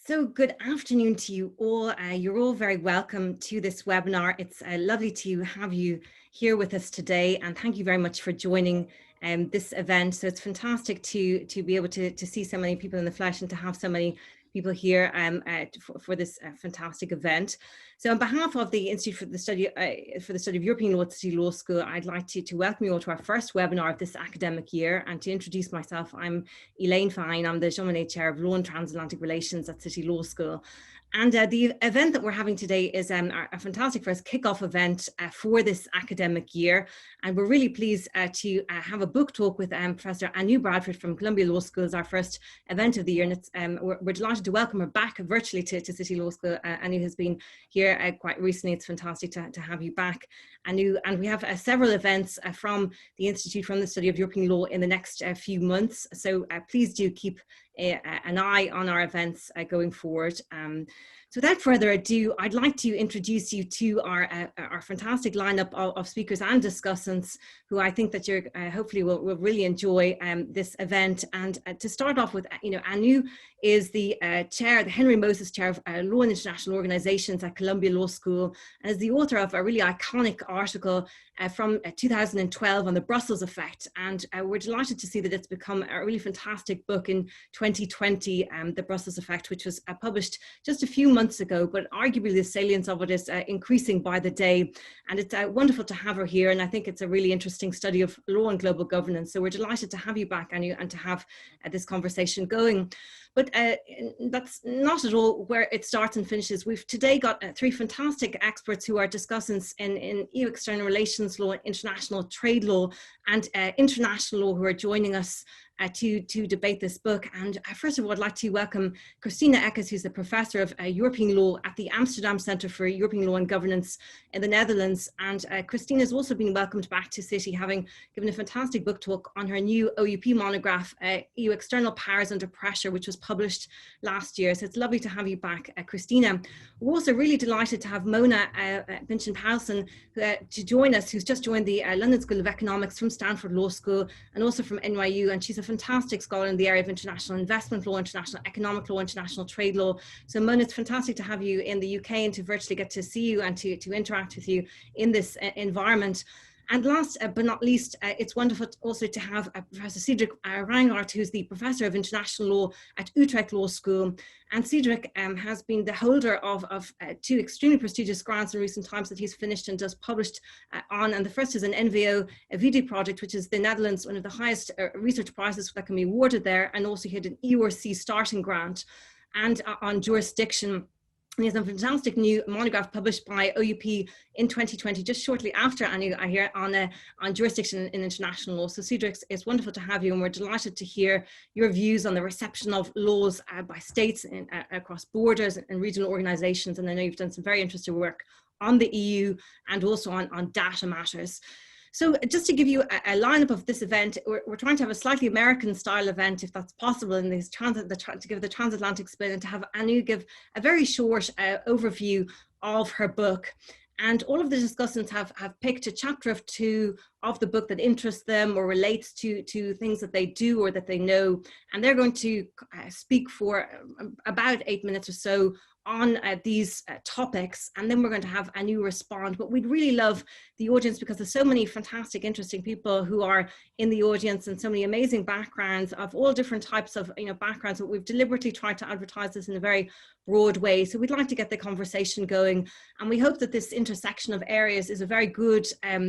So good afternoon to you all. You're all very welcome to this webinar. It's lovely to have you here with us today, and thank you very much for joining this event. So it's fantastic to be able to see so many people in the flesh and to have so many people here for this fantastic event. So on behalf of the Institute for the Study of European Law at City Law School, I'd like to welcome you all to our first webinar of this academic year. And to introduce myself, I'm Elaine Fine. I'm the Jean Monnet Chair of Law and Transatlantic Relations at City Law School. And the event that we're having today is a fantastic first kickoff event for this academic year. And we're really pleased to have a book talk with Professor Bradford from Columbia Law School as our first event of the year. And it's, we're delighted to welcome her back virtually to City Law School. Anu has been here quite recently. It's fantastic to have you back, Anu. And we have several events from the Institute from the Study of European Law in the next few months. So please do keep an eye on our events going forward. So without further ado, I'd like to introduce you to our fantastic lineup of speakers and discussants who I think that you're hopefully will really enjoy this event. And to start off with, Anu is the chair, the Henry Moses Chair of Law and International Organizations at Columbia Law School, and is the author of a really iconic article from 2012 on the Brussels effect. And we're delighted to see that it's become a really fantastic book in 2020, The Brussels Effect, which was published just a few months ago, but arguably the salience of it is increasing by the day. And it's wonderful to have her here. And I think it's a really interesting study of law and global governance. So we're delighted to have you back, Anu, and to have this conversation going. But that's not at all where it starts and finishes. We've today got three fantastic experts who are discussants in EU external relations law, international trade law, and international law, who are joining us to debate this book. And first of all, I'd like to welcome Christina Eckes, who's the Professor of European Law at the Amsterdam Centre for European Law and Governance in the Netherlands. And Christina has also been welcomed back to City, having given a fantastic book talk on her new OUP monograph, EU External Powers Under Pressure, which was published last year. So it's lovely to have you back, Christina. We're also really delighted to have Mona Binchen-Paulsen to join us, who's just joined the London School of Economics from Stanford Law School and also from NYU. And she's a fantastic scholar in the area of international investment law, international economic law, international trade law. So Mona, it's fantastic to have you in the UK and to virtually get to see you and to interact with you in this environment. And last but not least, it's wonderful also to have Professor Cedric Rijngaard, who's the Professor of International Law at Utrecht Law School. And Cedric has been the holder of two extremely prestigious grants in recent times that he's finished and just published on. And the first is an NVO VD project, which is the Netherlands, one of the highest research prizes that can be awarded there. And also he had an EURC starting grant and on jurisdiction. And he has a fantastic new monograph published by OUP in 2020, just shortly after I hear on jurisdiction in international law. So Cedric, it's wonderful to have you, and we're delighted to hear your views on the reception of laws by states across borders and regional organizations. And I know you've done some very interesting work on the EU and also on data matters. So just to give you a lineup of this event, we're trying to have a slightly American style event, if that's possible, in this to give the transatlantic spin, and to have Anu give a very short overview of her book. And all of the discussants have picked a chapter of two of the book that interests them or relates to things that they do or that they know. And they're going to speak for about 8 minutes or so on these topics, and then we're going to have Anu respond. But we'd really love the audience, because there's so many fantastic, interesting people who are in the audience and so many amazing backgrounds of all different types of backgrounds. But we've deliberately tried to advertise this in a very broad way. So we'd like to get the conversation going, and we hope that this intersection of areas is a very good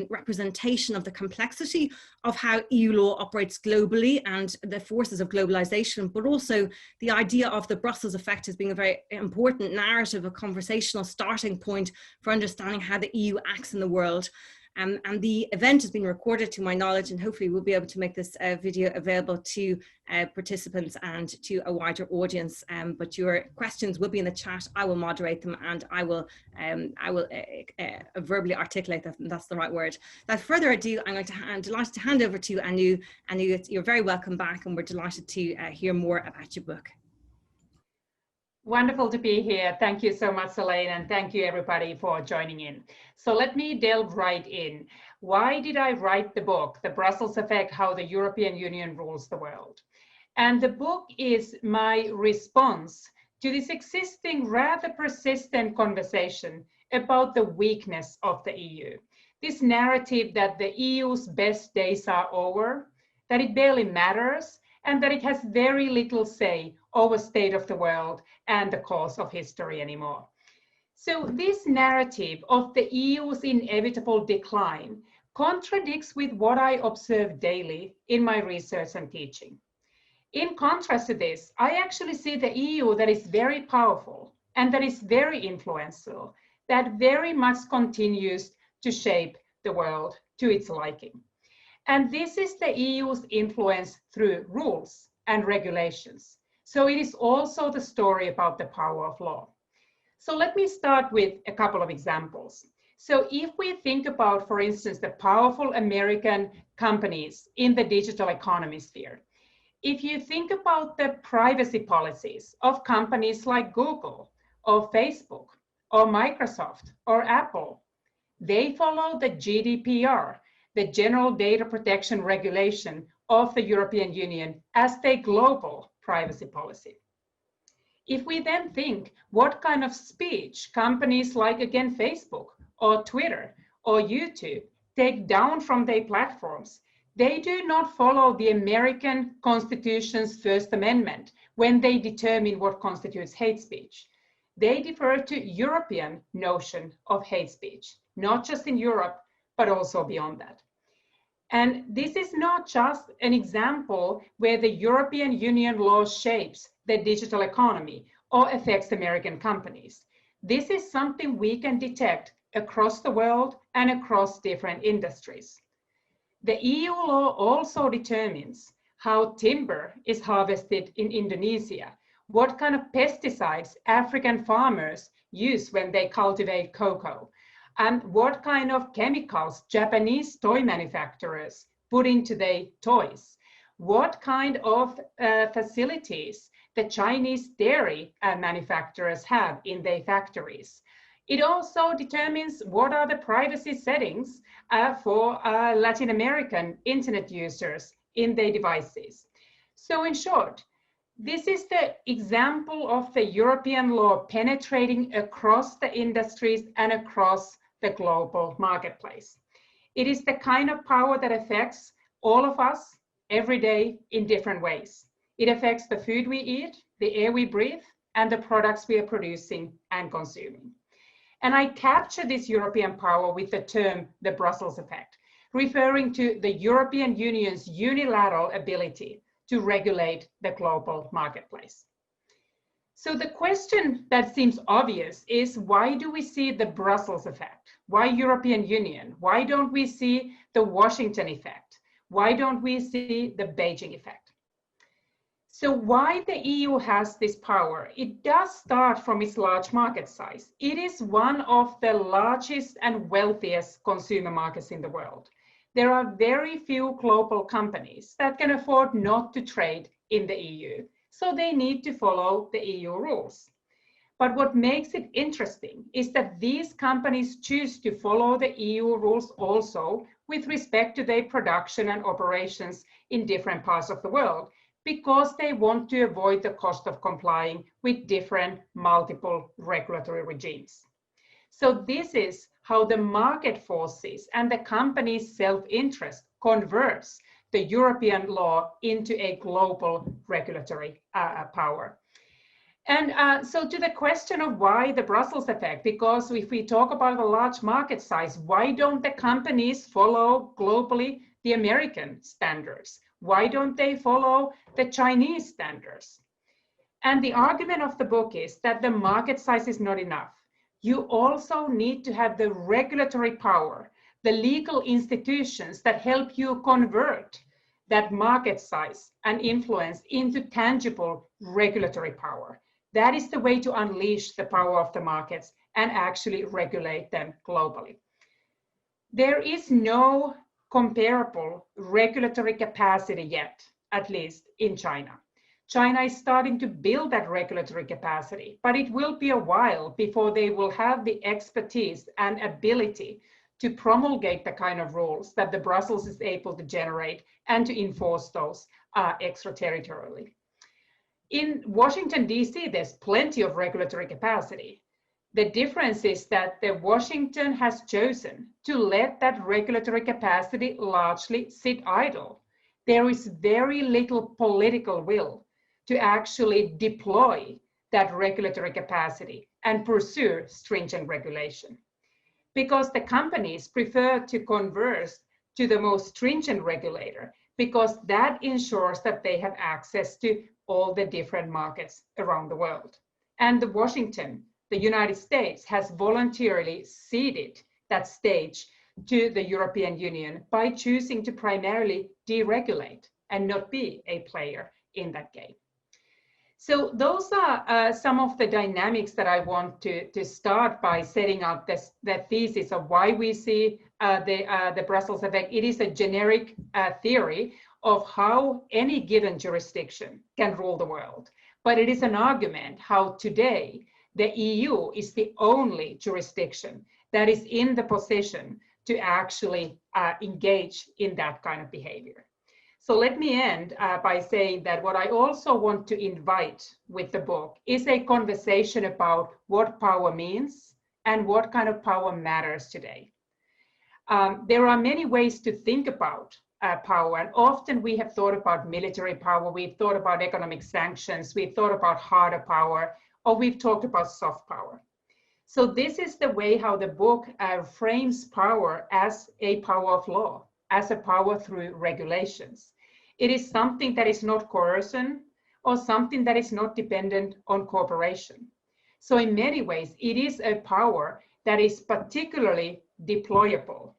representation of the complexity of how EU law operates globally and the forces of globalization, but also the idea of the Brussels effect as being a very important narrative, a conversational starting point for understanding how the EU acts in the world. And the event has been recorded, to my knowledge, and hopefully we'll be able to make this video available to participants and to a wider audience. But your questions will be in the chat. I will moderate them, and I will verbally articulate that. That's the right word. Without further ado, I'm delighted to hand over to Anu. Anu, you're very welcome back, and we're delighted to hear more about your book. Wonderful to be here. Thank you so much, Elaine, and thank you everybody for joining in. So let me delve right in. Why did I write the book, The Brussels Effect, How the European Union Rules the World? And the book is my response to this existing rather persistent conversation about the weakness of the EU. This narrative that the EU's best days are over, that it barely matters, and that it has very little say over the state of the world and the course of history anymore. So this narrative of the EU's inevitable decline contradicts with what I observe daily in my research and teaching. In contrast to this, I actually see the EU that is very powerful and that is very influential, that very much continues to shape the world to its liking. And this is the EU's influence through rules and regulations. So it is also the story about the power of law. So let me start with a couple of examples. So if we think about, for instance, the powerful American companies in the digital economy sphere, if you think about the privacy policies of companies like Google or Facebook or Microsoft or Apple, they follow the GDPR, the General Data Protection Regulation of the European Union, as their global privacy policy. If we then think what kind of speech companies like, again, Facebook or Twitter or YouTube take down from their platforms, they do not follow the American Constitution's First Amendment when they determine what constitutes hate speech. They defer to European notion of hate speech, not just in Europe, but also beyond that. And this is not just an example where the European Union law shapes the digital economy or affects American companies. This is something we can detect across the world and across different industries. The EU law also determines how timber is harvested in Indonesia, what kind of pesticides African farmers use when they cultivate cocoa, and what kind of chemicals Japanese toy manufacturers put into their toys, what kind of facilities the Chinese dairy manufacturers have in their factories. It also determines what are the privacy settings for Latin American internet users in their devices. So in short, this is the example of the European law penetrating across the industries and across the global marketplace. It is the kind of power that affects all of us every day in different ways. It affects the food we eat, the air we breathe, and the products we are producing and consuming. And I capture this European power with the term the Brussels effect, referring to the European Union's unilateral ability to regulate the global marketplace. So the question that seems obvious is, why do we see the Brussels effect? Why European Union? Why don't we see the Washington effect? Why don't we see the Beijing effect? So why the EU has this power? It does start from its large market size. It is one of the largest and wealthiest consumer markets in the world. There are very few global companies that can afford not to trade in the EU, so they need to follow the EU rules. But what makes it interesting is that these companies choose to follow the EU rules also with respect to their production and operations in different parts of the world, because they want to avoid the cost of complying with different multiple regulatory regimes. So this is how the market forces and the company's self-interest converts the European law into a global regulatory power. And so to the question of why the Brussels effect, because if we talk about a large market size, why don't the companies follow globally the American standards? Why don't they follow the Chinese standards? And the argument of the book is that the market size is not enough. You also need to have the regulatory power, the legal institutions that help you convert that market size and influence into tangible regulatory power. That is the way to unleash the power of the markets and actually regulate them globally. There is no comparable regulatory capacity yet, at least in China. China is starting to build that regulatory capacity, but it will be a while before they will have the expertise and ability to promulgate the kind of rules that the Brussels is able to generate and to enforce those extraterritorially. In Washington, D.C., there's plenty of regulatory capacity. The difference is that Washington has chosen to let that regulatory capacity largely sit idle. There is very little political will to actually deploy that regulatory capacity and pursue stringent regulation. Because the companies prefer to converse to the most stringent regulator, because that ensures that they have access to all the different markets around the world. And Washington, the United States, has voluntarily ceded that stage to the European Union by choosing to primarily deregulate and not be a player in that game. So those are some of the dynamics that I want to start by setting out the thesis of why we see the Brussels effect. It is a generic theory of how any given jurisdiction can rule the world. But it is an argument how today the EU is the only jurisdiction that is in the position to actually engage in that kind of behavior. So let me end by saying that what I also want to invite with the book is a conversation about what power means and what kind of power matters today. There are many ways to think about power, and often we have thought about military power, we've thought about economic sanctions, we've thought about harder power, or we've talked about soft power. So this is the way how the book frames power as a power of law, as a power through regulations. It is something that is not coercion or something that is not dependent on cooperation. So in many ways, it is a power that is particularly deployable,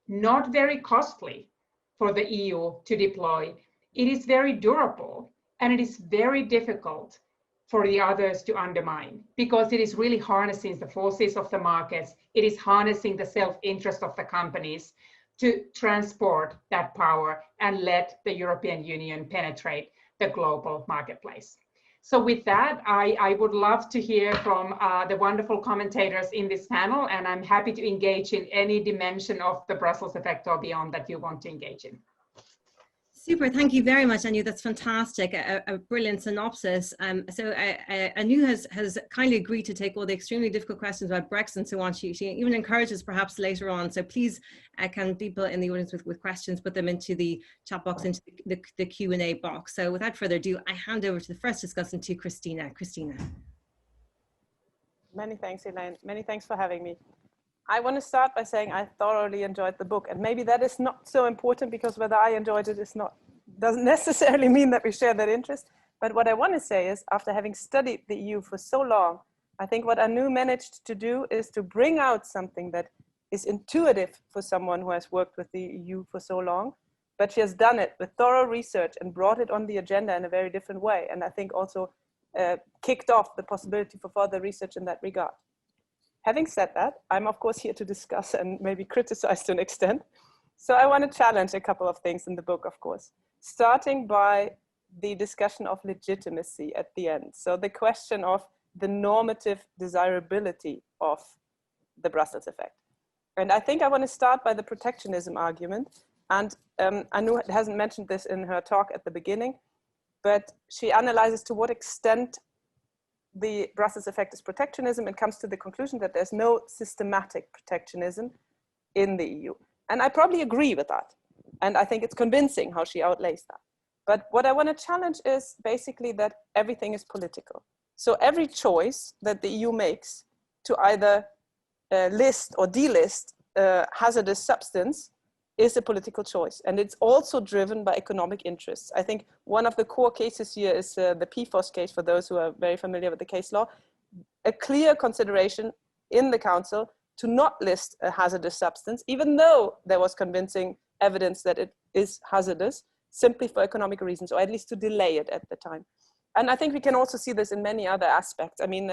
not very costly for the EU to deploy. It is very durable, and it is very difficult for the others to undermine, because it is really harnessing the forces of the markets. It is harnessing the self-interest of the companies to transport that power and let the European Union penetrate the global marketplace. So with that, I would love to hear from the wonderful commentators in this panel, and I'm happy to engage in any dimension of the Brussels effect or beyond that you want to engage in. Super, thank you very much, Anu. That's fantastic, a brilliant synopsis. So Anu has kindly agreed to take all the extremely difficult questions about Brexit and so on. She even encourages perhaps later on. So please, can people in the audience with questions put them into the chat box, into the Q&A box. So without further ado, I hand over to the first discussant, to Christina. Christina. Many thanks, Elaine. Many thanks for having me. I want to start by saying I thoroughly enjoyed the book, and maybe that is not so important, because whether I enjoyed it doesn't necessarily mean that we share that interest. But what I want to say is, after having studied the EU for so long, I think what Anu managed to do is to bring out something that is intuitive for someone who has worked with the EU for so long, but she has done it with thorough research and brought it on the agenda in a very different way. And I think also kicked off the possibility for further research in that regard. Having said that, I'm of course here to discuss and maybe criticize to an extent. So I want to challenge a couple of things in the book, of course, starting by the discussion of legitimacy at the end. So the question of the normative desirability of the Brussels effect. And I think I want to start by the protectionism argument. And Anu hasn't mentioned this in her talk at the beginning, but she analyzes to what extent the Brussels effect is protectionism and comes to the conclusion that there's no systematic protectionism in the EU. And I probably agree with that. And I think it's convincing how she outlays that. But what I want to challenge is basically that everything is political. So every choice that the EU makes to either list or delist hazardous substance is a political choice. And it's also driven by economic interests. I think one of the core cases here is the PFOS case, for those who are very familiar with the case law. A clear consideration in the council to not list a hazardous substance, even though there was convincing evidence that it is hazardous, simply for economic reasons, or at least to delay it at the time. And I think we can also see this in many other aspects. I mean,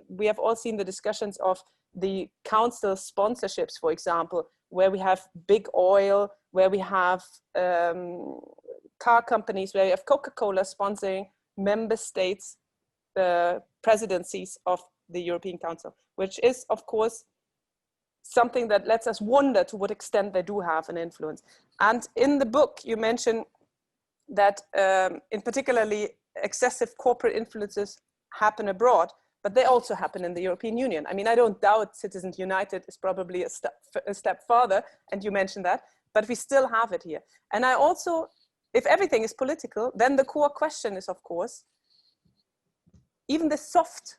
we have all seen the discussions of the council sponsorships, for example, where we have big oil, where we have car companies, where we have Coca-Cola sponsoring member states' presidencies of the European Council, which is, of course, something that lets us wonder to what extent they do have an influence. And in the book, you mention that in particularly excessive corporate influences happen abroad, but they also happen in the European Union. I mean, I don't doubt Citizens United is probably a step further, and you mentioned that, but we still have it here. And I also, if everything is political, then the core question is, of course, even the soft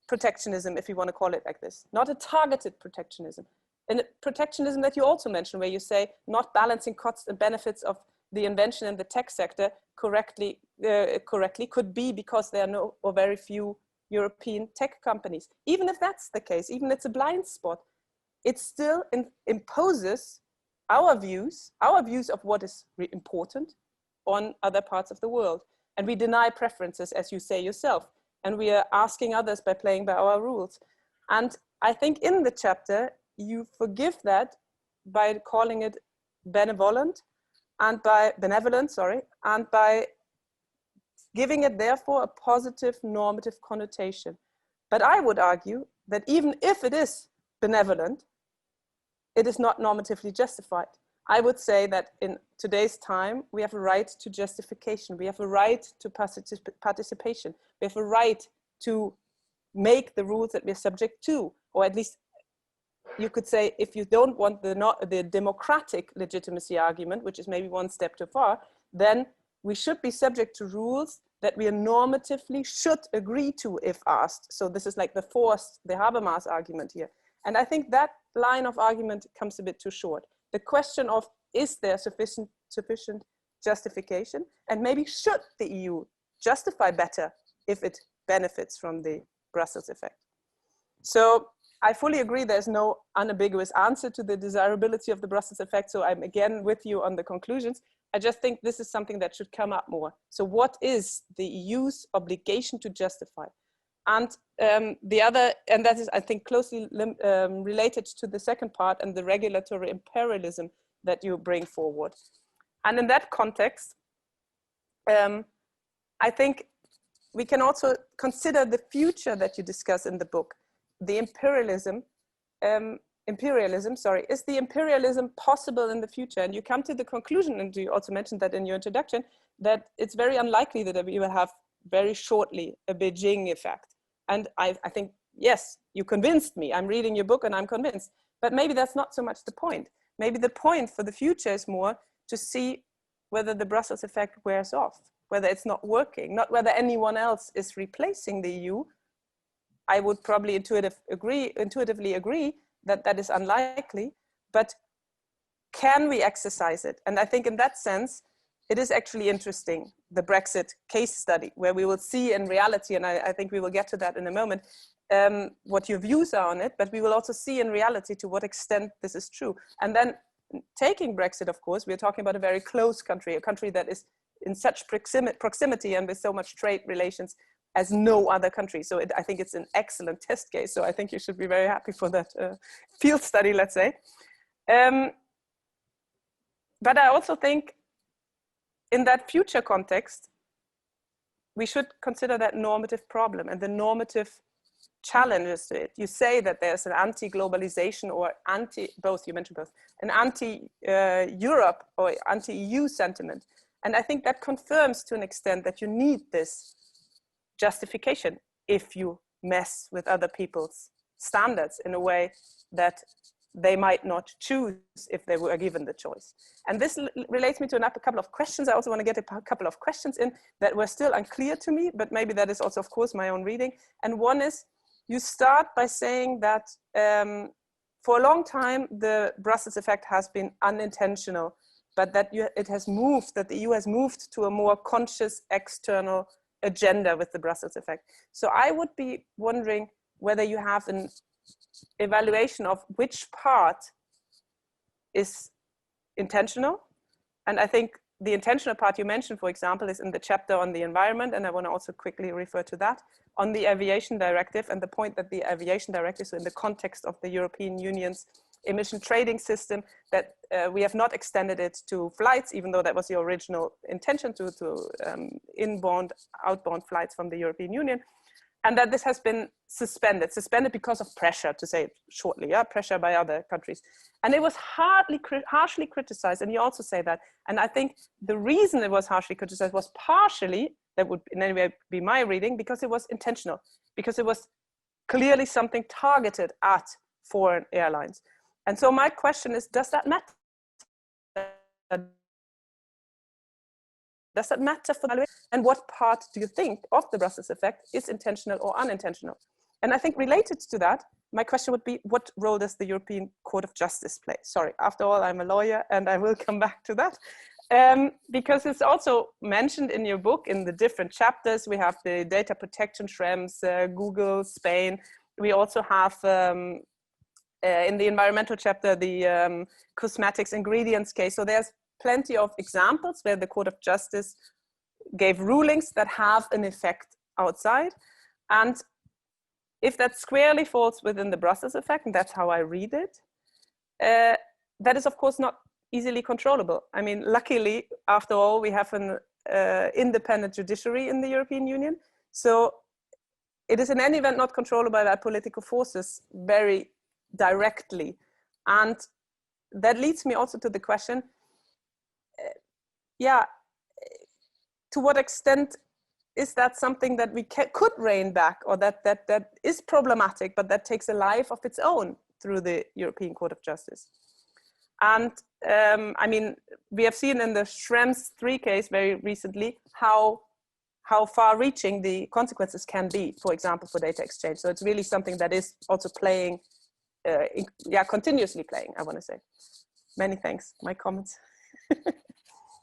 protectionism, if you want to call it like this, not a targeted protectionism, and protectionism that you also mentioned, where you say not balancing costs and benefits of the invention in the tech sector correctly could be because there are no or very few European tech companies. Even if that's the case, even if it's a blind spot, it still imposes our views of what is important on other parts of the world. And we deny preferences, as you say yourself. And we are asking others by playing by our rules. And I think in the chapter, you forgive that by calling it benevolent and by giving it therefore a positive normative connotation. But I would argue that even if it is benevolent, it is not normatively justified. I would say that in today's time, we have a right to justification. We have a right to participation. We have a right to make the rules that we're subject to, or at least you could say, if you don't want the democratic legitimacy argument, which is maybe one step too far, then we should be subject to rules that we normatively should agree to if asked. So this is like the Habermas argument here. And I think that line of argument comes a bit too short. The question of, is there sufficient justification? And maybe should the EU justify better if it benefits from the Brussels effect? So I fully agree there's no unambiguous answer to the desirability of the Brussels effect. So I'm again with you on the conclusions. I just think this is something that should come up more. So what is the EU's obligation to justify? And the other, and that is, I think, closely related to the second part and the regulatory imperialism that you bring forward. And in that context, I think we can also consider the future that you discuss in the book. The imperialism, is the imperialism possible in the future? And you come to the conclusion, and you also mentioned that in your introduction, that it's very unlikely that we will have very shortly a Beijing effect. And I think, yes, you convinced me. I'm reading your book and I'm convinced. But maybe that's not so much the point. Maybe the point for the future is more to see whether the Brussels effect wears off, whether it's not working, not whether anyone else is replacing the EU. I would probably intuitively agree that that is unlikely, but can we exercise it? And I think in that sense, it is actually interesting, the Brexit case study, where we will see in reality, and I think we will get to that in a moment, what your views are on it, but we will also see in reality to what extent this is true. And then taking Brexit, of course, we're talking about a very close country, a country that is in such proximity and with so much trade relations as no other country. So I think it's an excellent test case. So I think you should be very happy for that field study, let's say. But I also think in that future context, we should consider that normative problem and the normative challenges to it. You say that there's an anti-globalization or both, you mentioned both, an anti-Europe or anti-EU sentiment. And I think that confirms to an extent that you need this justification if you mess with other people's standards in a way that they might not choose if they were given the choice. And this relates me to a couple of questions. I also want to get a couple of questions in that were still unclear to me, but maybe that is also, of course, my own reading. And one is, you start by saying that for a long time, the Brussels effect has been unintentional, but that that the EU has moved to a more conscious external agenda with the Brussels effect. So I would be wondering whether you have an evaluation of which part is intentional. And I think the intentional part you mentioned, for example, is in the chapter on the environment, and I want to also quickly refer to that, on the aviation directive, and the point that the aviation directive, so in the context of the European Union's emission trading system, that we have not extended it to flights, even though that was the original intention, to inbound, outbound flights from the European Union, and that this has been suspended because of pressure, to say it shortly, pressure by other countries. And it was harshly criticized, and you also say that. And I think the reason it was harshly criticized was partially, That would in any way be my reading, because it was intentional, because it was clearly something targeted at foreign airlines. And so my question is, does that matter? Does that matter for the, and what part do you think of the Brussels effect is intentional or unintentional? And I think related to that, my question would be, what role does the European Court of Justice play? Sorry, after all, I'm a lawyer and I will come back to that. Because it's also mentioned in your book in the different chapters. We have the data protection Schrems, Google, Spain. We also have in the environmental chapter, the cosmetics ingredients case. So there's plenty of examples where the Court of Justice gave rulings that have an effect outside. And if that squarely falls within the Brussels effect, and that's how I read it, that is of course not easily controllable. I mean, luckily, after all, we have an independent judiciary in the European Union. So it is in any event not controllable by political forces very directly. And that leads me also to the question, to what extent is that something that we could rein back, or that is problematic, but that takes a life of its own through the European Court of Justice? And I mean, we have seen in the Schrems 3 case very recently how far-reaching the consequences can be, for example, for data exchange. So it's really something that is also playing, continuously playing, I want to say. Many thanks, my comments.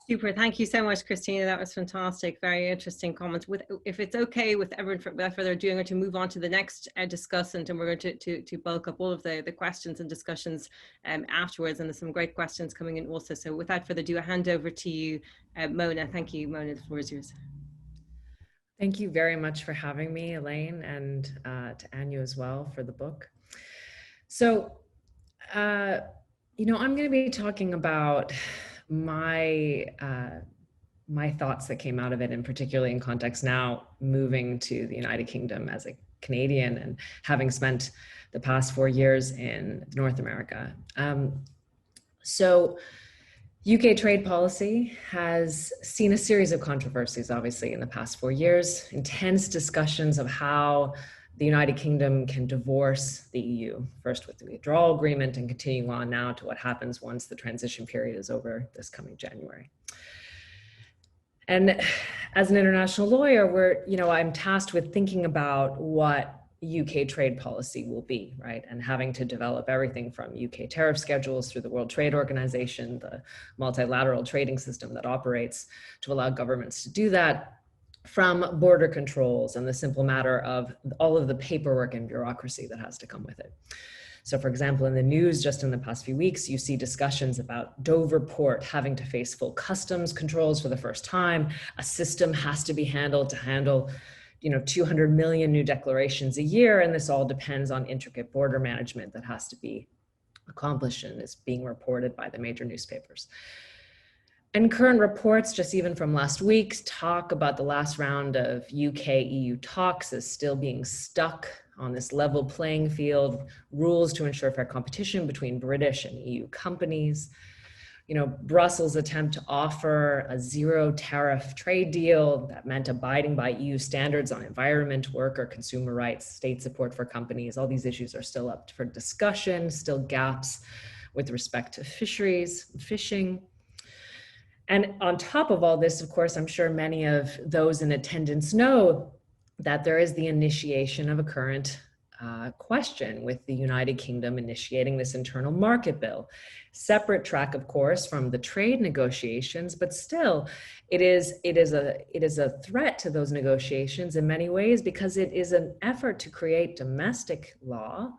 Super, thank you so much, Christina. That was fantastic. Very interesting comments. If it's okay with everyone, without further ado, I'm going to move on to the next discussant, and we're going to bulk up all of the questions and discussions afterwards. And there's some great questions coming in also. So without further ado, I hand over to you, Mona. Thank you, Mona. The floor is yours. Thank you very much for having me, Elaine, and to Anu as well for the book. So, you know, I'm going to be talking about my thoughts that came out of it, and particularly in context now moving to the United Kingdom as a Canadian and having spent the past 4 years in North America. So UK trade policy has seen a series of controversies, obviously, in the past 4 years, intense discussions of how the United Kingdom can divorce the EU, first with the withdrawal agreement and continuing on now to what happens once the transition period is over this coming January. And as an international lawyer, I'm tasked with thinking about what UK trade policy will be, right? And having to develop everything from UK tariff schedules through the World Trade Organization, the multilateral trading system that operates to allow governments to do that, from border controls and the simple matter of all of the paperwork and bureaucracy that has to come with it. So for example, in the news just in the past few weeks, you see discussions about Dover Port having to face full customs controls for the first time. A system has to be handled to handle 200 million new declarations a year. And this all depends on intricate border management that has to be accomplished and is being reported by the major newspapers. And current reports, just even from last week, talk about the last round of UK-EU talks as still being stuck on this level playing field, rules to ensure fair competition between British and EU companies. Brussels' attempt to offer a zero tariff trade deal that meant abiding by EU standards on environment, worker, consumer rights, state support for companies. All these issues are still up for discussion, still gaps with respect to fisheries, fishing. And on top of all this, of course, I'm sure many of those in attendance know that there is the initiation of a current question with the United Kingdom initiating this internal market bill. Separate track, of course, from the trade negotiations, but still it is a threat to those negotiations in many ways, because it is an effort to create domestic law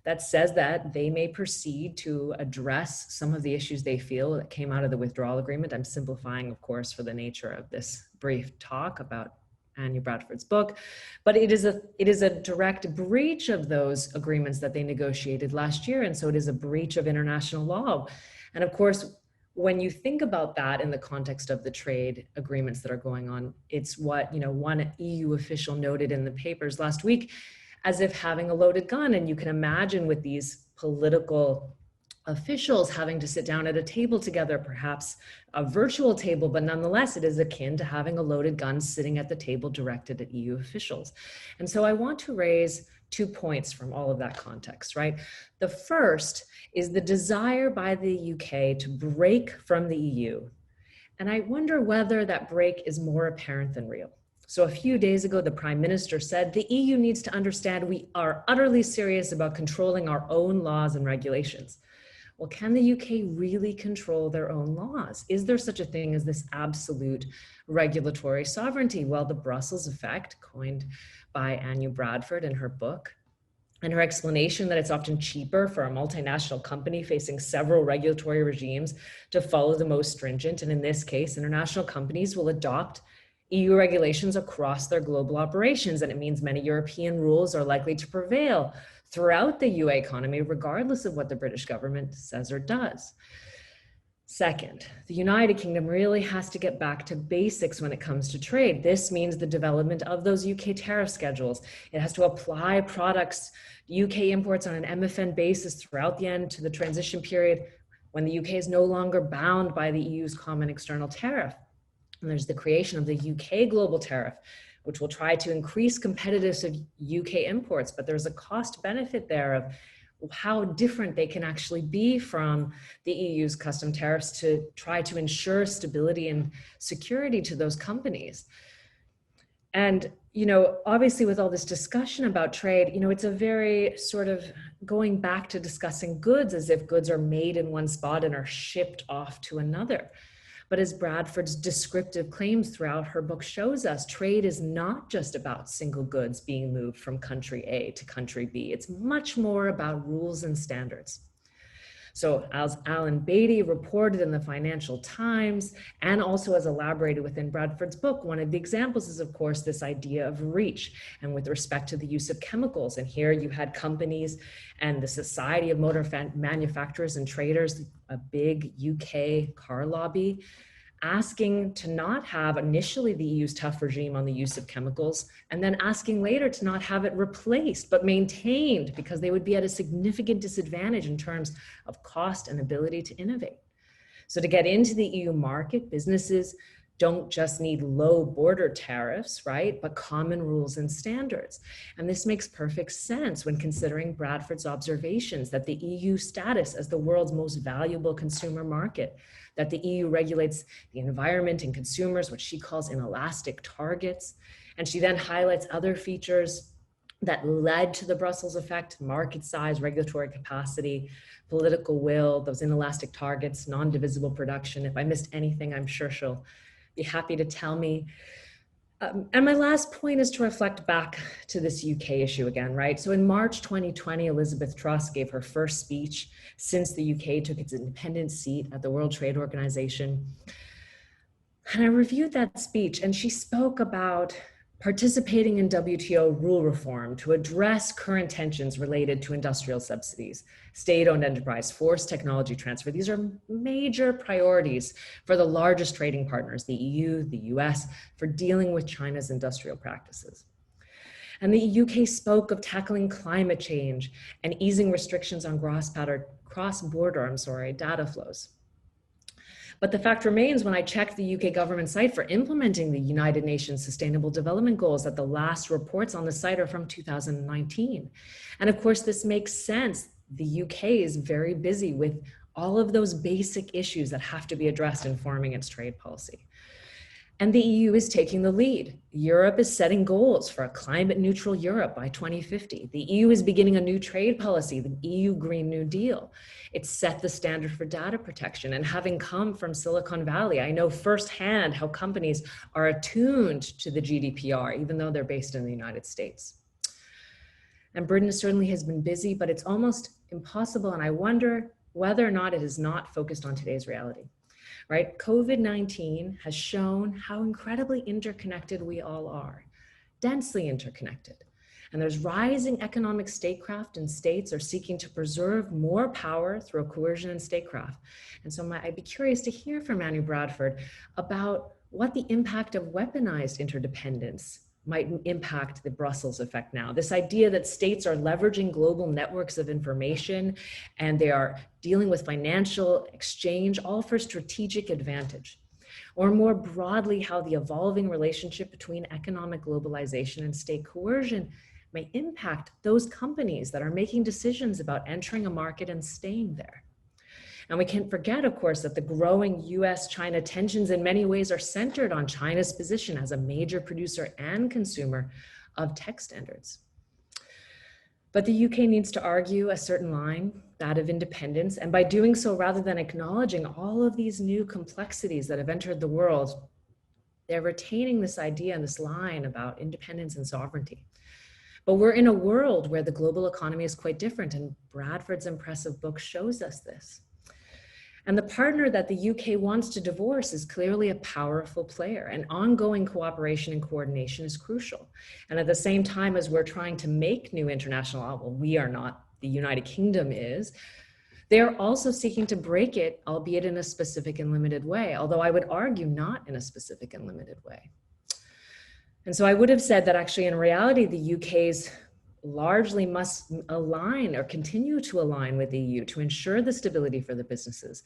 that says that they may proceed to address some of the issues they feel that came out of the withdrawal agreement. I'm simplifying, of course, for the nature of this brief talk about Anu Bradford's book, but it is a direct breach of those agreements that they negotiated last year. And so it is a breach of international law. And of course, when you think about that in the context of the trade agreements that are going on, it's what, one EU official noted in the papers last week, as if having a loaded gun. And you can imagine with these political officials having to sit down at a table together, perhaps a virtual table, but nonetheless, it is akin to having a loaded gun sitting at the table directed at EU officials. And so I want to raise 2 points from all of that context, right? The first is the desire by the UK to break from the EU. And I wonder whether that break is more apparent than real. So a few days ago, the Prime Minister said the EU needs to understand we are utterly serious about controlling our own laws and regulations. Well, can the UK really control their own laws? Is there such a thing as this absolute regulatory sovereignty? Well, the Brussels effect, coined by Anu Bradford in her book, and her explanation that it's often cheaper for a multinational company facing several regulatory regimes to follow the most stringent, and in this case, international companies will adopt EU regulations across their global operations, and it means many European rules are likely to prevail throughout the UA economy, regardless of what the British government says or does. Second, the United Kingdom really has to get back to basics when it comes to trade. This means the development of those UK tariff schedules. It has to apply products, UK imports on an MFN basis throughout the end to the transition period when the UK is no longer bound by the EU's common external tariff. And there's the creation of the UK global tariff, which will try to increase competitiveness of UK imports, but there's a cost benefit there of how different they can actually be from the EU's custom tariffs to try to ensure stability and security to those companies. And, you know, obviously with all this discussion about trade, you know, it's a very sort of going back to discussing goods as if goods are made in one spot and are shipped off to another. But as Bradford's descriptive claims throughout her book shows us, trade is not just about single goods being moved from country A to country B. It's much more about rules and standards. So as Alan Beatty reported in the Financial Times, and also as elaborated within Bradford's book, one of the examples is, of course, this idea of REACH and with respect to the use of chemicals. And here you had companies and the Society of Motor Manufacturers and Traders, a big UK car lobby, asking to not have initially the EU's tough regime on the use of chemicals, and then asking later to not have it replaced, but maintained, because they would be at a significant disadvantage in terms of cost and ability to innovate. So to get into the EU market, businesses don't just need low border tariffs, right, but common rules and standards. And this makes perfect sense when considering Bradford's observations that the EU status as the world's most valuable consumer market, that the EU regulates the environment and consumers, what she calls inelastic targets. And she then highlights other features that led to the Brussels effect: market size, regulatory capacity, political will, those inelastic targets, non-divisible production. If I missed anything, I'm sure she'll be happy to tell me. And my last point is to reflect back to this UK issue again, right? So in March 2020, Elizabeth Truss gave her first speech since the UK took its independent seat at the World Trade Organization. And I reviewed that speech, and she spoke about participating in WTO rule reform to address current tensions related to industrial subsidies, state-owned enterprise, forced technology transfer. These are major priorities for the largest trading partners, the EU, the US, for dealing with China's industrial practices. And the UK spoke of tackling climate change and easing restrictions on cross-border data flows. But the fact remains, when I checked the UK government site for implementing the United Nations Sustainable Development Goals, that the last reports on the site are from 2019. And of course, this makes sense. The UK is very busy with all of those basic issues that have to be addressed in forming its trade policy. And the EU is taking the lead. Europe is setting goals for a climate neutral Europe by 2050. The EU is beginning a new trade policy, the EU Green New Deal. It's set the standard for data protection. And having come from Silicon Valley, I know firsthand how companies are attuned to the GDPR, even though they're based in the United States. And Britain certainly has been busy, but it's almost impossible. And I wonder whether or not it is not focused on today's reality. Right? COVID-19 has shown how incredibly interconnected we all are, densely interconnected. And there's rising economic statecraft, and states are seeking to preserve more power through coercion and statecraft. And so I'd be curious to hear from Anu Bradford about what the impact of weaponized interdependence might impact the Brussels effect now. This idea that states are leveraging global networks of information and they are dealing with financial exchange, all for strategic advantage. Or more broadly, how the evolving relationship between economic globalization and state coercion may impact those companies that are making decisions about entering a market and staying there. And we can't forget, of course, that the growing US-China tensions in many ways are centered on China's position as a major producer and consumer of tech standards. But the UK needs to argue a certain line, that of independence, and by doing so, rather than acknowledging all of these new complexities that have entered the world, they're retaining this idea and this line about independence and sovereignty. But we're in a world where the global economy is quite different, and Bradford's impressive book shows us this. And the partner that the UK wants to divorce is clearly a powerful player, and ongoing cooperation and coordination is crucial. And at the same time as we're trying to make new international law, well, we are not, the United Kingdom is, they are also seeking to break it, albeit in a specific and limited way, although I would argue not in a specific and limited way. And so I would have said that actually in reality, the UK's largely must align or continue to align with the EU to ensure the stability for the businesses.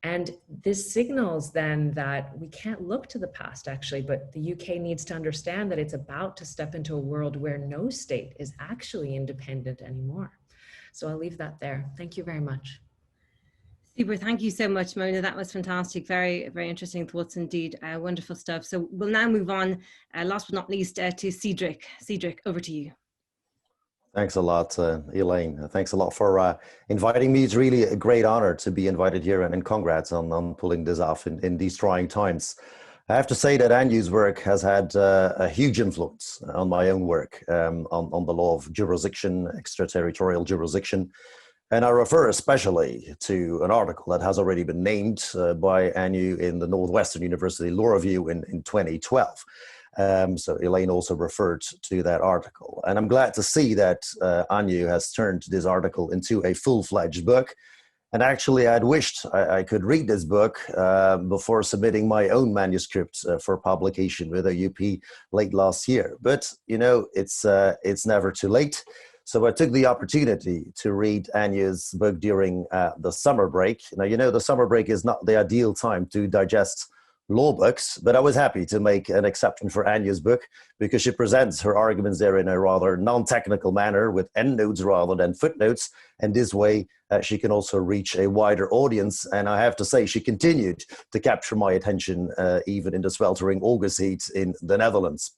And this signals then that we can't look to the past actually, but the UK needs to understand that it's about to step into a world where no state is actually independent anymore. So I'll leave that there. Thank you very much. Super, thank you so much, Mona. That was fantastic. Very, very interesting thoughts indeed. Wonderful stuff. So we'll now move on, last but not least, to Cedric. Cedric, over to you. Thanks a lot, Elaine. Thanks a lot for inviting me. It's really a great honor to be invited here, and congrats on pulling this off in these trying times. I have to say that Anyu's work has had a huge influence on my own work on the law of jurisdiction, extraterritorial jurisdiction. And I refer especially to an article that has already been named by Anyu in the Northwestern University Law Review in 2012. So Elaine also referred to that article. And I'm glad to see that Anyu has turned this article into a full-fledged book. And actually, I'd wished I could read this book before submitting my own manuscript for publication with AUP late last year. But, you know, it's never too late. So I took the opportunity to read Anyu's book during the summer break. Now, you know, the summer break is not the ideal time to digest law books, but I was happy to make an exception for Anyu's book because she presents her arguments there in a rather non-technical manner with endnotes rather than footnotes. And this way, she can also reach a wider audience. And I have to say, she continued to capture my attention even in the sweltering August heat in the Netherlands.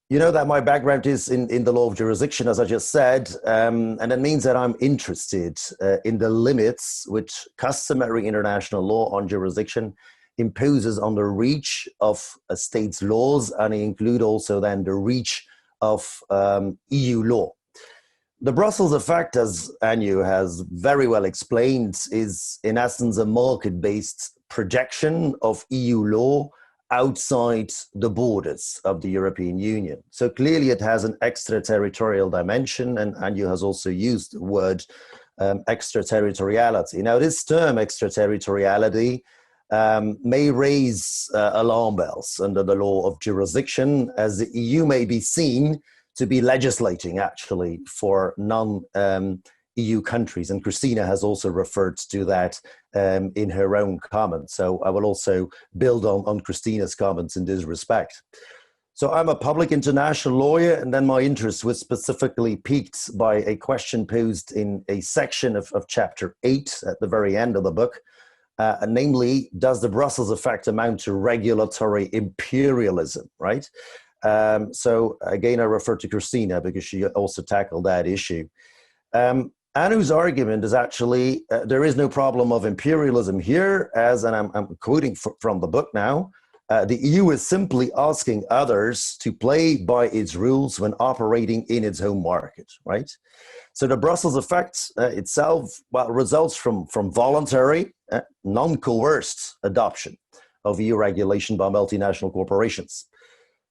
You know that my background is in the law of jurisdiction, as I just said, and that means that I'm interested in the limits which customary international law on jurisdiction imposes on the reach of a state's laws, and include also then the reach of EU law. The Brussels effect, as Anyu has very well explained, is in essence a market-based projection of EU law outside the borders of the European Union. So clearly it has an extraterritorial dimension, and Anyu has also used the word extraterritoriality. Now this term extraterritoriality may raise alarm bells under the law of jurisdiction, as the EU may be seen to be legislating actually for non-EU countries. And Christina has also referred to that in her own comments. So I will also build on Christina's comments in this respect. So I'm a public international lawyer, and then my interest was specifically piqued by a question posed in a section of chapter 8 at the very end of the book. Namely, does the Brussels effect amount to regulatory imperialism, right? So again, I refer to Christina because she also tackled that issue. Anu's argument is actually, there is no problem of imperialism here, and I'm quoting from the book now, the EU is simply asking others to play by its rules when operating in its home market, right? So the Brussels effect itself, well, results from voluntary, non-coerced adoption of EU regulation by multinational corporations.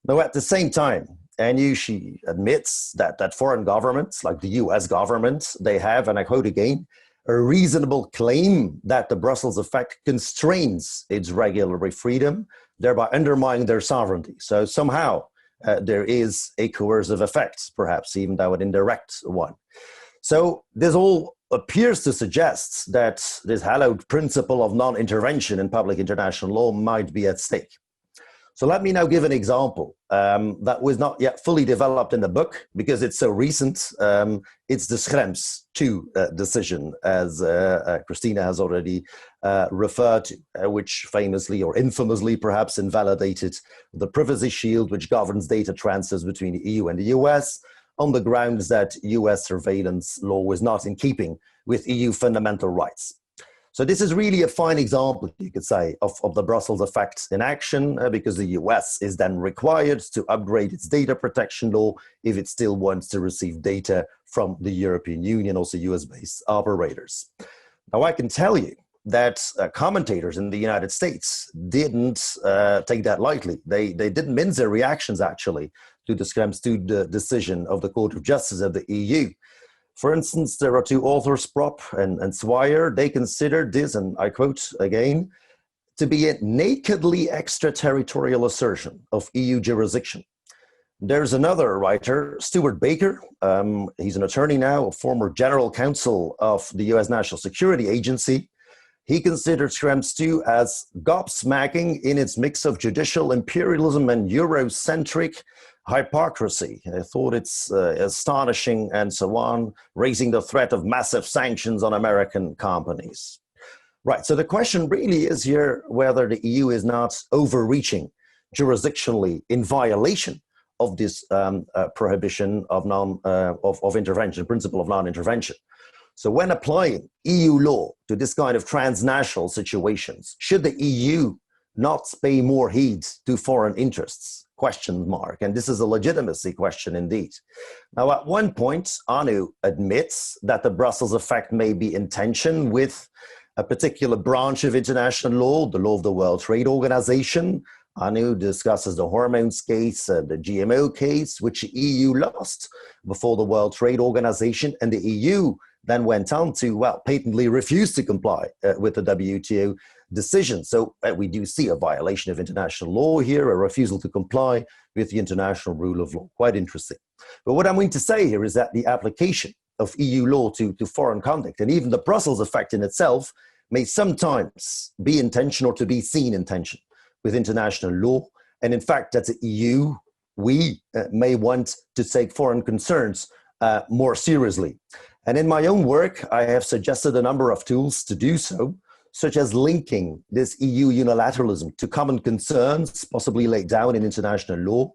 Now, at the same time, she admits that foreign governments, like the US government, they have, and I quote again, a reasonable claim that the Brussels effect constrains its regulatory freedom, thereby undermining their sovereignty. So somehow there is a coercive effect, perhaps even though an indirect one. So this all appears to suggest that this hallowed principle of non-intervention in public international law might be at stake. So let me now give an example that was not yet fully developed in the book because it's so recent. It's the Schrems II decision, as Christina has already referred to, which famously or infamously perhaps invalidated the privacy shield which governs data transfers between the EU and the US on the grounds that US surveillance law was not in keeping with EU fundamental rights. So this is really a fine example, you could say, of the Brussels effect in action, because the US is then required to upgrade its data protection law if it still wants to receive data from the European Union, also US-based operators. Now, I can tell you that commentators in the United States didn't take that lightly. They didn't mince their reactions, actually, to the Schrems II decision of the Court of Justice of the EU. For instance, there are two authors, Prof and Swire. They considered this, and I quote again, to be a nakedly extraterritorial assertion of EU jurisdiction. There's another writer, Stuart Baker. He's an attorney now, a former general counsel of the US National Security Agency. He considered Schrems II as gobsmacking in its mix of judicial imperialism and Eurocentric hypocrisy. I thought it's astonishing and so on, raising the threat of massive sanctions on American companies. Right, so the question really is here whether the EU is not overreaching jurisdictionally in violation of this prohibition of intervention, principle of non-intervention. So when applying EU law to this kind of transnational situations, should the EU not pay more heed to foreign interests? Question mark. And this is a legitimacy question indeed. Now, at one point, Anu admits that the Brussels effect may be in tension with a particular branch of international law, the law of the World Trade Organization. Anu discusses the hormones case, the GMO case, which the EU lost before the World Trade Organization, and the EU then went on to, well, patently refuse to comply with the WTO decision. So we do see a violation of international law here, a refusal to comply with the international rule of law. Quite interesting. But what I'm going to say here is that the application of EU law to foreign conduct, and even the Brussels effect in itself, may sometimes be in tension or to be seen in tension with international law. And in fact, that the EU, we may want to take foreign concerns more seriously. And in my own work, I have suggested a number of tools to do so, such as linking this EU unilateralism to common concerns, possibly laid down in international law,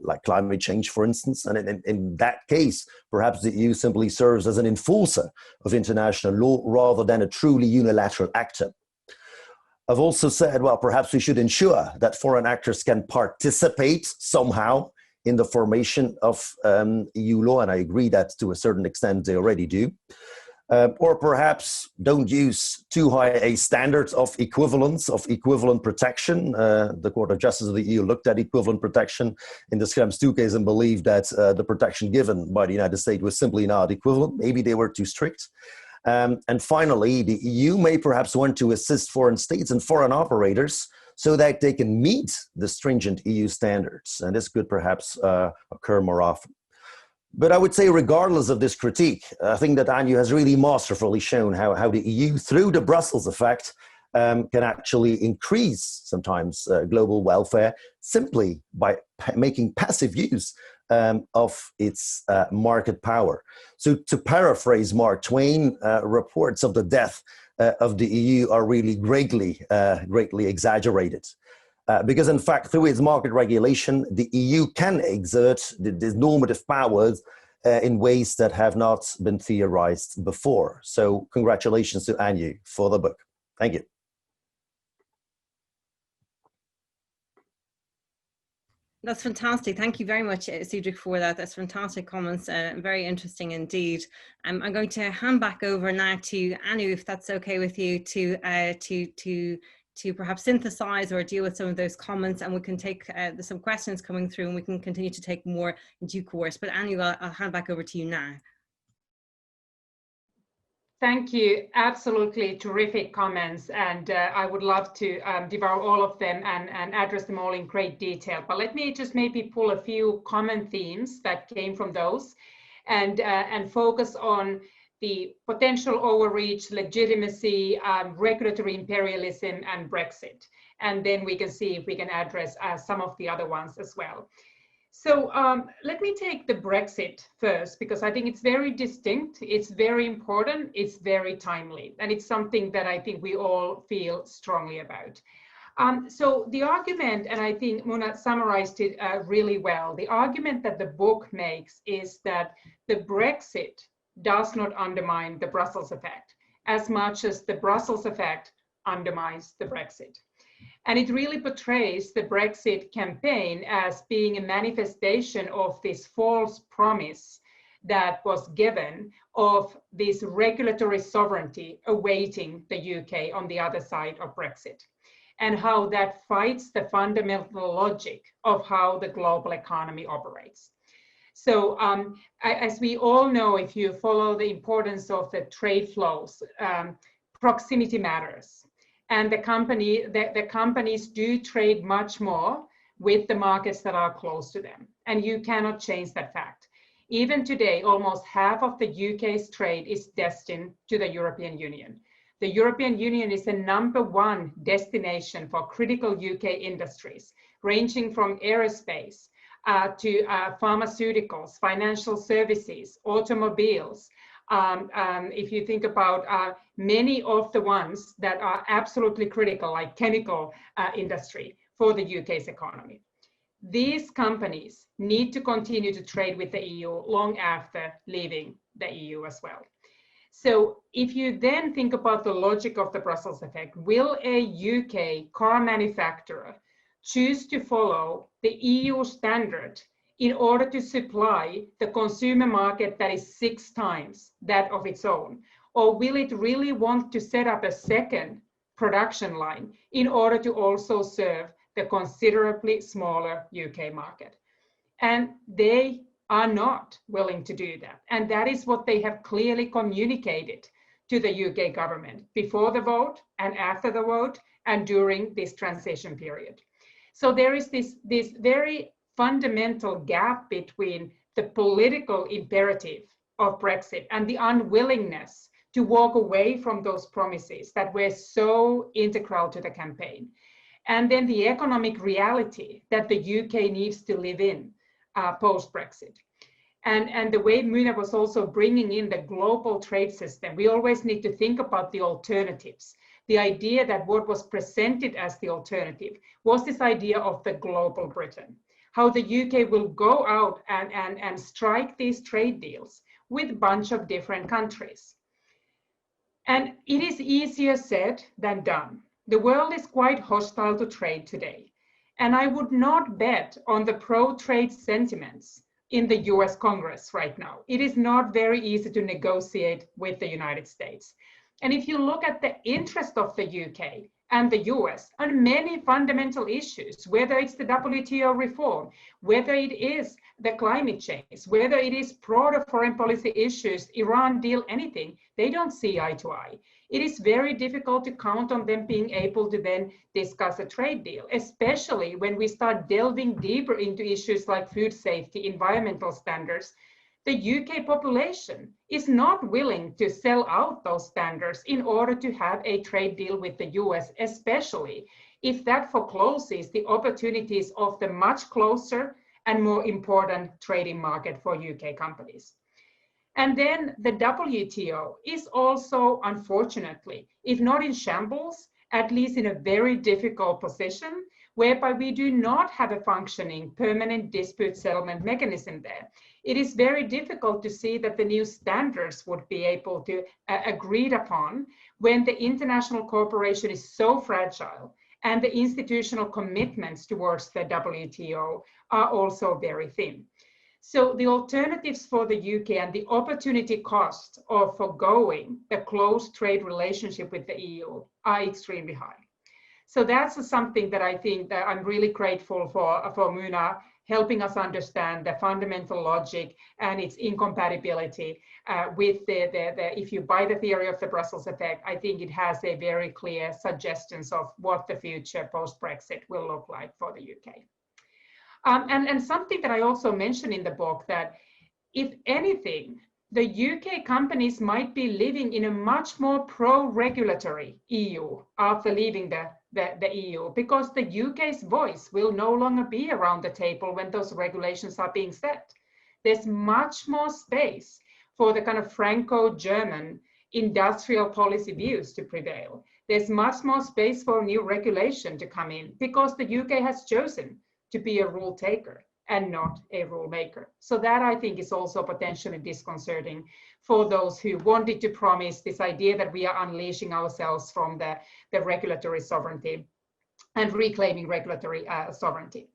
like climate change, for instance. And in that case, perhaps the EU simply serves as an enforcer of international law rather than a truly unilateral actor. I've also said, well, perhaps we should ensure that foreign actors can participate somehow in the formation of EU law, and I agree that to a certain extent they already do. Or perhaps don't use too high a standard of equivalence, of equivalent protection. The Court of Justice of the EU looked at equivalent protection in the Schrems II case and believed that the protection given by the United States was simply not equivalent. Maybe they were too strict. And finally, the EU may perhaps want to assist foreign states and foreign operators so that they can meet the stringent EU standards. And this could perhaps occur more often. But I would say, regardless of this critique, I think that Anu has really masterfully shown how the EU, through the Brussels effect, can actually increase sometimes global welfare simply by making passive use of its market power. So to paraphrase Mark Twain, reports of the death of the EU are really greatly exaggerated. Because in fact, through its market regulation, the EU can exert these normative powers in ways that have not been theorized before. So congratulations to Anu for the book. Thank you. That's fantastic. Thank you very much, Cedric, for that. That's fantastic comments. Very interesting indeed. I'm going to hand back over now to Anu, if that's okay with you, to perhaps synthesize or deal with some of those comments, and we can take some questions coming through, and we can continue to take more in due course. But Anu, I'll hand back over to you now. Thank you. Absolutely terrific comments. And I would love to devour all of them and address them all in great detail. But let me just maybe pull a few common themes that came from those and focus on the potential overreach, legitimacy, regulatory imperialism, and Brexit. And then we can see if we can address some of the other ones as well. So let me take the Brexit first, because I think it's very distinct, it's very important, it's very timely, and it's something that I think we all feel strongly about. So the argument, and I think Monnet summarized it really well, the argument that the book makes is that the Brexit does not undermine the Brussels effect as much as the Brussels effect undermines the Brexit. And it really portrays the Brexit campaign as being a manifestation of this false promise that was given of this regulatory sovereignty awaiting the UK on the other side of Brexit, and how that fights the fundamental logic of how the global economy operates. So as we all know, if you follow the importance of the trade flows, proximity matters. And the companies do trade much more with the markets that are close to them. And you cannot change that fact. Even today, almost half of the UK's trade is destined to the European Union. The European Union is the #1 destination for critical UK industries, ranging from aerospace to pharmaceuticals, financial services, automobiles. If you think about many of the ones that are absolutely critical, like chemical industry for the UK's economy. These companies need to continue to trade with the EU long after leaving the EU as well. So if you then think about the logic of the Brussels effect, will a UK car manufacturer choose to follow the EU standard in order to supply the consumer market that is 6 times that of its own? Or will it really want to set up a second production line in order to also serve the considerably smaller UK market? And they are not willing to do that. And that is what they have clearly communicated to the UK government before the vote and after the vote and during this transition period. So there is this very fundamental gap between the political imperative of Brexit and the unwillingness to walk away from those promises that were so integral to the campaign. And then the economic reality that the UK needs to live in post-Brexit. And the way Monnet was also bringing in the global trade system, we always need to think about the alternatives. The idea that what was presented as the alternative was this idea of the global Britain, how the UK will go out and strike these trade deals with a bunch of different countries. And it is easier said than done. The world is quite hostile to trade today. And I would not bet on the pro-trade sentiments in the US Congress right now. It is not very easy to negotiate with the United States. And if you look at the interest of the UK and the US on many fundamental issues, whether it's the WTO reform, whether it is the climate change, whether it is broader foreign policy issues, Iran deal, anything, they don't see eye to eye. It is very difficult to count on them being able to then discuss a trade deal, especially when we start delving deeper into issues like food safety, environmental standards. The UK population is not willing to sell out those standards in order to have a trade deal with the US, especially if that forecloses the opportunities of the much closer and more important trading market for UK companies. And then the WTO is also, unfortunately, if not in shambles, at least in a very difficult position, whereby we do not have a functioning permanent dispute settlement mechanism there. It is very difficult to see that the new standards would be able to agreed upon when the international cooperation is so fragile and the institutional commitments towards the WTO are also very thin. So the alternatives for the UK and the opportunity cost of forgoing the close trade relationship with the EU are extremely high. So that's something that I think that I'm really grateful for Monnet helping us understand the fundamental logic and its incompatibility with if you buy the theory of the Brussels effect, I think it has a very clear suggestions of what the future post-Brexit will look like for the UK. And something that I also mentioned in the book, that if anything, the UK companies might be living in a much more pro-regulatory EU after leaving the EU, because the UK's voice will no longer be around the table when those regulations are being set. There's much more space for the kind of Franco-German industrial policy views to prevail. There's much more space for new regulation to come in, because the UK has chosen to be a rule taker and not a rule maker. So that, I think, is also potentially disconcerting for those who wanted to promise this idea that we are unleashing ourselves from the regulatory sovereignty and reclaiming regulatory sovereignty.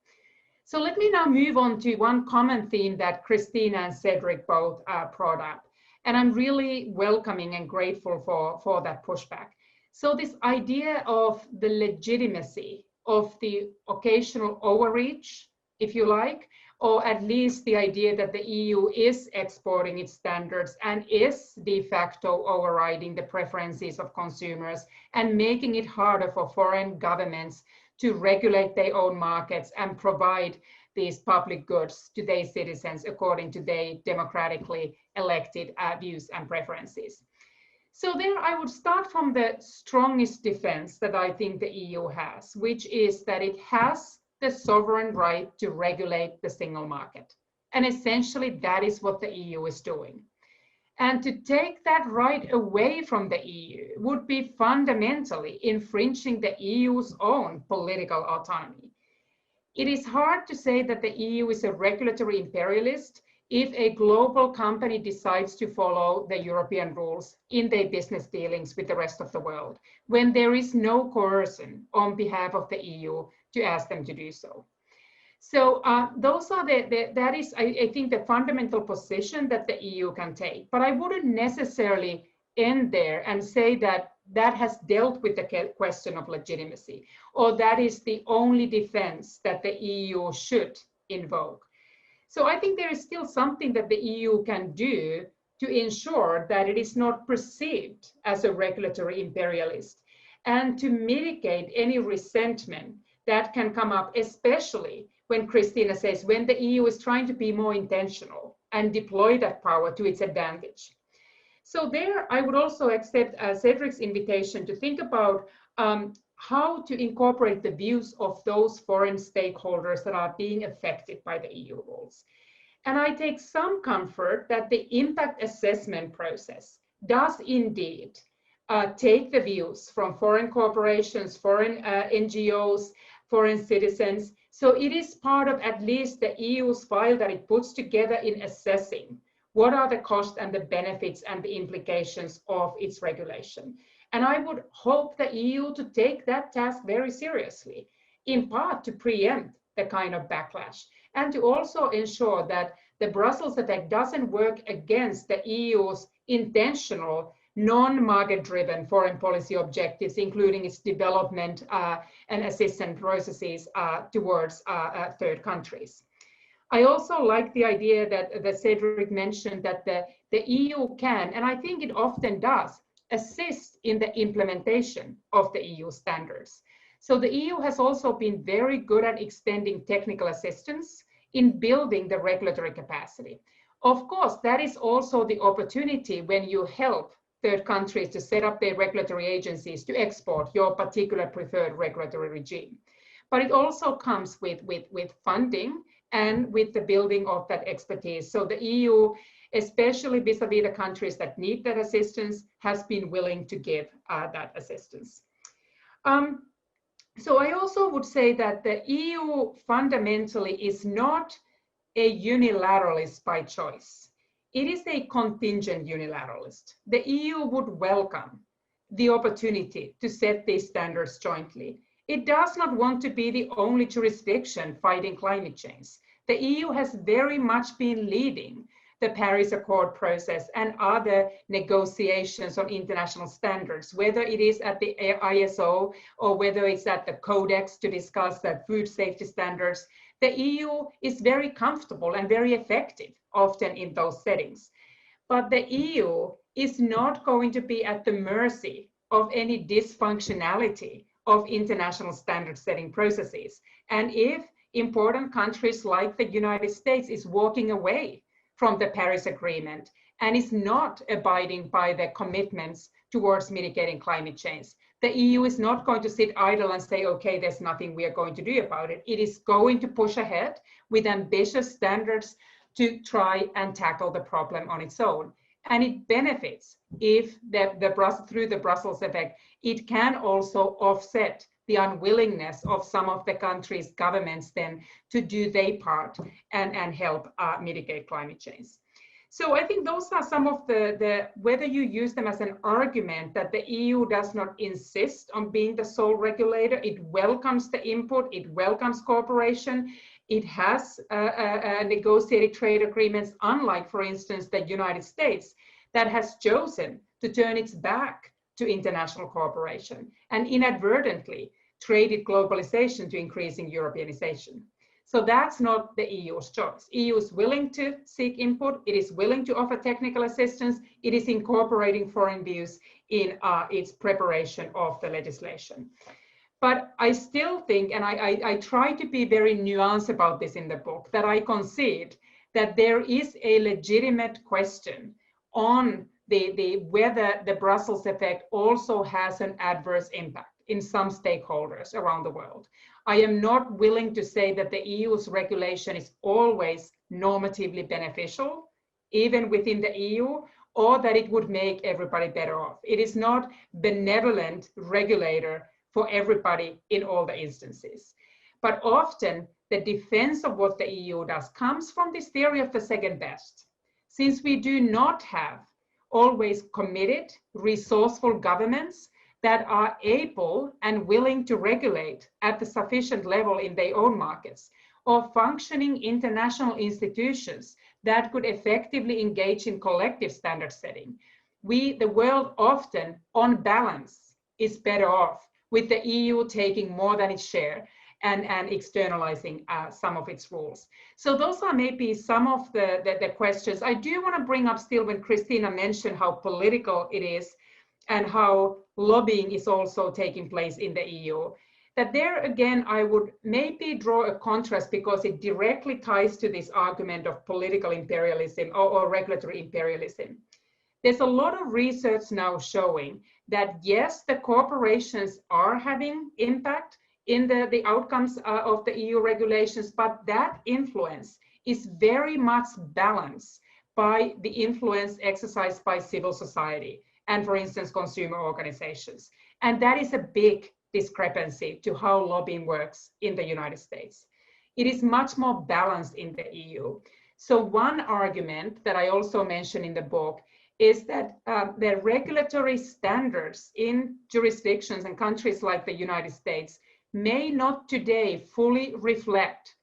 So let me now move on to one common theme that Christina and Cedric both brought up. And I'm really welcoming and grateful for that pushback. So this idea of the legitimacy of the occasional overreach, if you like, or at least the idea that the EU is exporting its standards and is de facto overriding the preferences of consumers and making it harder for foreign governments to regulate their own markets and provide these public goods to their citizens according to their democratically elected views and preferences. So there I would start from the strongest defense that I think the EU has, which is that it has the sovereign right to regulate the single market. And essentially that is what the EU is doing. And to take that right away from the EU would be fundamentally infringing the EU's own political autonomy. It is hard to say that the EU is a regulatory imperialist if a global company decides to follow the European rules in their business dealings with the rest of the world, when there is no coercion on behalf of the EU to ask them to do so. So those are that is, I think, the fundamental position that the EU can take. But I wouldn't necessarily end there and say that that has dealt with the question of legitimacy, or that is the only defense that the EU should invoke. So I think there is still something that the EU can do to ensure that it is not perceived as a regulatory imperialist, and to mitigate any resentment that can come up, especially when Christina says, when the EU is trying to be more intentional and deploy that power to its advantage. So there, I would also accept Cedric's invitation to think about how to incorporate the views of those foreign stakeholders that are being affected by the EU rules. And I take some comfort that the impact assessment process does indeed take the views from foreign corporations, foreign NGOs, foreign citizens. So it is part of at least the EU's file that it puts together in assessing what are the costs and the benefits and the implications of its regulation. And I would hope the EU to take that task very seriously, in part to preempt the kind of backlash, and to also ensure that the Brussels effect doesn't work against the EU's intentional, non-market-driven foreign policy objectives, including its development and assistance processes towards third countries. I also like the idea that Cedric mentioned that the EU can, and I think it often does, assist in the implementation of the EU standards. So the EU has also been very good at extending technical assistance in building the regulatory capacity. Of course, that is also the opportunity when you help third countries to set up their regulatory agencies to export your particular preferred regulatory regime. But it also comes with funding and with the building of that expertise. So the EU, especially vis-a-vis the countries that need that assistance, has been willing to give that assistance. So I also would say that the EU fundamentally is not a unilateralist by choice. It is a contingent unilateralist. The EU would welcome the opportunity to set these standards jointly. It does not want to be the only jurisdiction fighting climate change. The EU has very much been leading the Paris Accord process and other negotiations on international standards, whether it is at the ISO or whether it's at the Codex to discuss the food safety standards, the EU is very comfortable and very effective often in those settings. But the EU is not going to be at the mercy of any dysfunctionality of international standard setting processes. And if important countries like the United States is walking away from the Paris Agreement and is not abiding by the commitments towards mitigating climate change, the EU is not going to sit idle and say, okay, there's nothing we are going to do about it. It is going to push ahead with ambitious standards to try and tackle the problem on its own. And it benefits if through the Brussels effect, it can also offset the unwillingness of some of the countries' governments then to do their part and help mitigate climate change. So I think those are some of whether you use them as an argument that the EU does not insist on being the sole regulator, it welcomes the input, it welcomes cooperation, it has negotiated trade agreements, unlike, for instance, the United States, that has chosen to turn its back to international cooperation and inadvertently traded globalization to increasing Europeanization. So that's not the EU's choice. EU is willing to seek input. It is willing to offer technical assistance. It is incorporating foreign views in its preparation of the legislation. But I still think, and I try to be very nuanced about this in the book, that I concede that there is a legitimate question on whether the Brussels effect also has an adverse impact in some stakeholders around the world. I am not willing to say that the EU's regulation is always normatively beneficial, even within the EU, or that it would make everybody better off. It is not benevolent regulator for everybody in all the instances. But often the defense of what the EU does comes from this theory of the second best. Since we do not have always committed, resourceful governments that are able and willing to regulate at the sufficient level in their own markets, or functioning international institutions that could effectively engage in collective standard setting, the world often, on balance, is better off with the EU taking more than its share and externalizing some of its rules. So those are maybe some of the questions. I do want to bring up still when Christina mentioned how political it is and how lobbying is also taking place in the EU. That there again, I would maybe draw a contrast because it directly ties to this argument of political imperialism or regulatory imperialism. There's a lot of research now showing that yes, the corporations are having impact in the outcomes of the EU regulations, but that influence is very much balanced by the influence exercised by civil society and, for instance, consumer organizations. And that is a big discrepancy to how lobbying works in the United States. It is much more balanced in the EU. So one argument that I also mentioned in the book is that the regulatory standards in jurisdictions and countries like the United States may not today fully reflect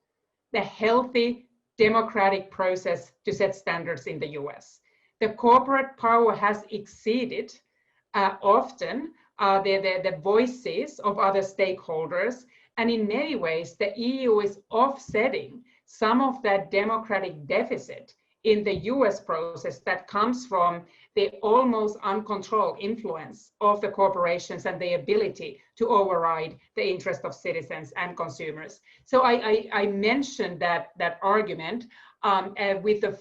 the healthy democratic process to set standards in the US. The corporate power has exceeded often the voices of other stakeholders, and in many ways the EU is offsetting some of that democratic deficit in the US process that comes from the almost uncontrolled influence of the corporations and the ability to override the interest of citizens and consumers. So I mentioned that argument with the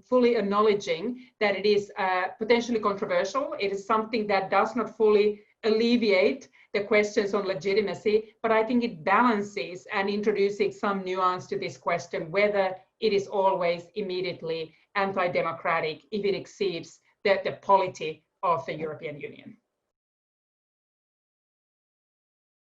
fully acknowledging that it is potentially controversial. It is something that does not fully alleviate the questions on legitimacy, but I think it balances and introduces some nuance to this question, whether it is always immediately anti-democratic if it exceeds the polity of the European Union.